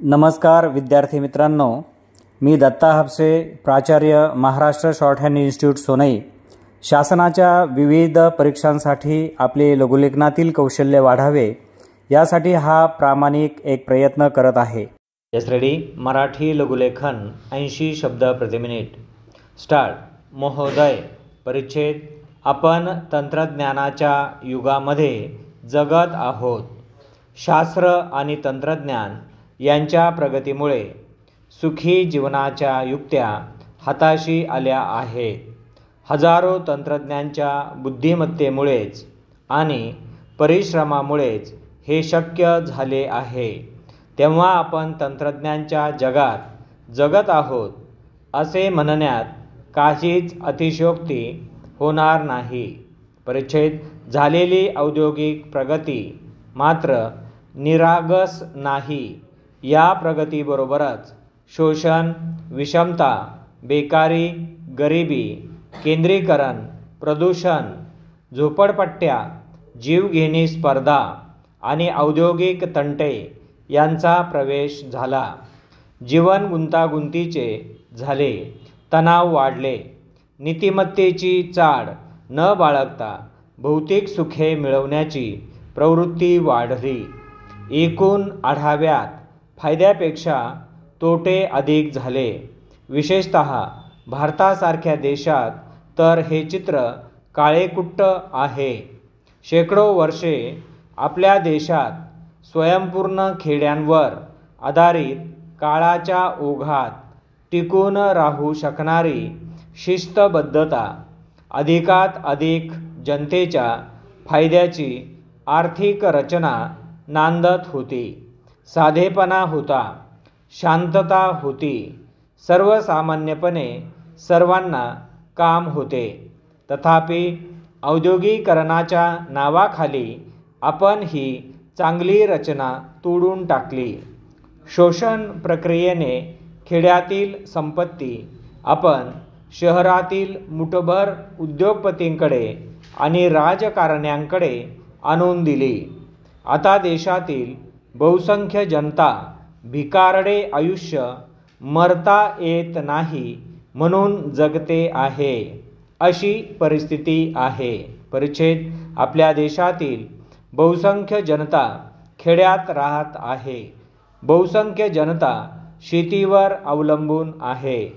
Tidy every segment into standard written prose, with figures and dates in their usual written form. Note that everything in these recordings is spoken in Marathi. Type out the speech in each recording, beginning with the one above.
नमस्कार विद्यार्थी मित्रांनो, मी दत्ता हापसे, प्राचार्य, महाराष्ट्र शॉर्टहँड इन्स्टिट्यूट सोनई. शासनाच्या विविध परीक्षांसाठी आपले लघुलेखनातील कौशल्य वाढावे यासाठी हा प्रामाणिक एक प्रयत्न करत आहे. Yes ready. मराठी लघुलेखन 80 शब्द प्रति मिनिट. स्टार्ट. महोदय. परिच्छेद. आपण तंत्रज्ञानाच्या युगामध्ये जगत आहोत. शास्त्र आणि तंत्रज्ञान यांच्या प्रगतीमुळे सुखी जीवनाच्या युक्त्या हाताशी आल्या आहेत. हजारो तंत्रज्ञांच्या बुद्धिमत्तेमुळेच आणि परिश्रमामुळेच हे शक्य झाले आहे. तेव्हा आपण तंत्रज्ञांच्या जगात जगत आहोत असे म्हणण्यात काहीच अतिशयोक्ती होणार नाही. परिच्छेद. झालेली औद्योगिक प्रगती मात्र निरागस नाही. या प्रगतीबरोबरच शोषण, विषमता, बेकारी, गरिबी, केंद्रीकरण, प्रदूषण, झोपडपट्ट्या, जीवघेणी स्पर्धा आणि औद्योगिक तंटे यांचा प्रवेश झाला. जीवन गुंतागुंतीचे झाले. तणाव वाढले. नीतिमत्तेची चाड न बाळगता भौतिक सुखे मिळवण्याची प्रवृत्ती वाढली. एकूण आढाव्यात फायद्यापेक्षा तोटे अधिक झाले. विशेषतः भारतासारख्या देशात तर हे चित्र काळेकुट्ट आहे. शेकडो वर्षे आपल्या देशात स्वयंपूर्ण खेड्यांवर आधारित काळाच्या ओघात टिकून राहू शकणारी शिस्तबद्धता, अधिकात अधिक जनतेच्या फायद्याची आर्थिक रचना नांदत होती. साधेपणा होता. शांतता होती. सर्वसामान्यपणे सर्वांना काम होते. तथापि औद्योगिकरणाच्या नावाखाली आपण ही चांगली रचना तोडून टाकली. शोषण प्रक्रियेने खेड्यातील संपत्ती आपण शहरातील मुठभर उद्योगपतींकडे आणि राजकारण्यांकडे आणून दिली. आता देशातील बहुसंख्य जनता भिकारडे आयुष्य मरता येत नाही म्हणून जगते आहे, अशी परिस्थिती आहे. परिच्छेद. आपल्या देशातील बहुसंख्य जनता खेड्यात राहत आहे. बहुसंख्य जनता शेतीवर अवलंबून आहे.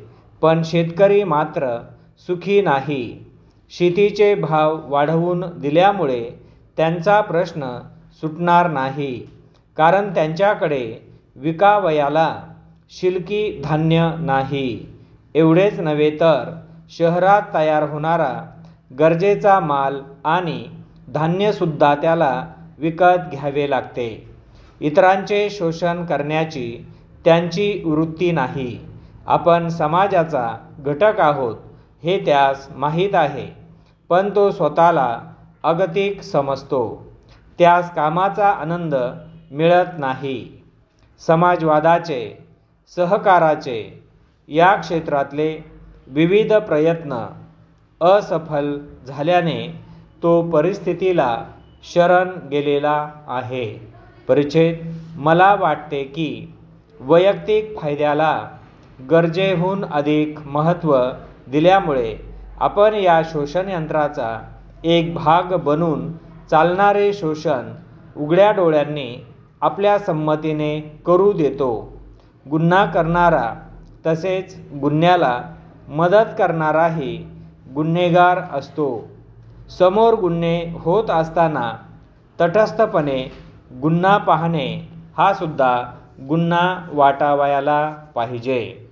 पण शेतकरी मात्र सुखी नाही. शेतीचे भाव वाढवून दिल्यामुळे त्यांचा प्रश्न सुटणार नाही. कारण त्यांच्याकडे विकावयाला शिल्की धान्य नाही. एवढेच नव्हे तर शहरात तयार होणारा गरजेचा माल आणि धान्यसुद्धा त्याला विकत घ्यावे लागते. इतरांचे शोषण करण्याची त्यांची वृत्ती नाही. आपण समाजाचा घटक आहोत हे त्यास माहीत आहे, पण तो स्वतःला अगतिक समजतो. त्यास कामाचा आनंद मिळत नाही. समाजवादाचे, सहकाराचे या क्षेत्रातले विविध प्रयत्न असफल झाल्याने तो परिस्थितीला शरण गेलेला आहे. परिच्छेद. मला वाटते की वैयक्तिक फायद्याला गरजेहून अधिक महत्त्व दिल्यामुळे आपण या शोषण यंत्राचा एक भाग बनून चालणारे शोषण उघड्या डोळ्यांनी आपल्या संमतीने करू देतो. गुन्हा करणारा तसेच गुन्ह्याला मदत करणाराही गुन्हेगार असतो. समोर गुन्हे होत असताना तटस्थपणे गुन्हा पाहणे हा सुद्धा गुन्हा वाटावयाला पाहिजे.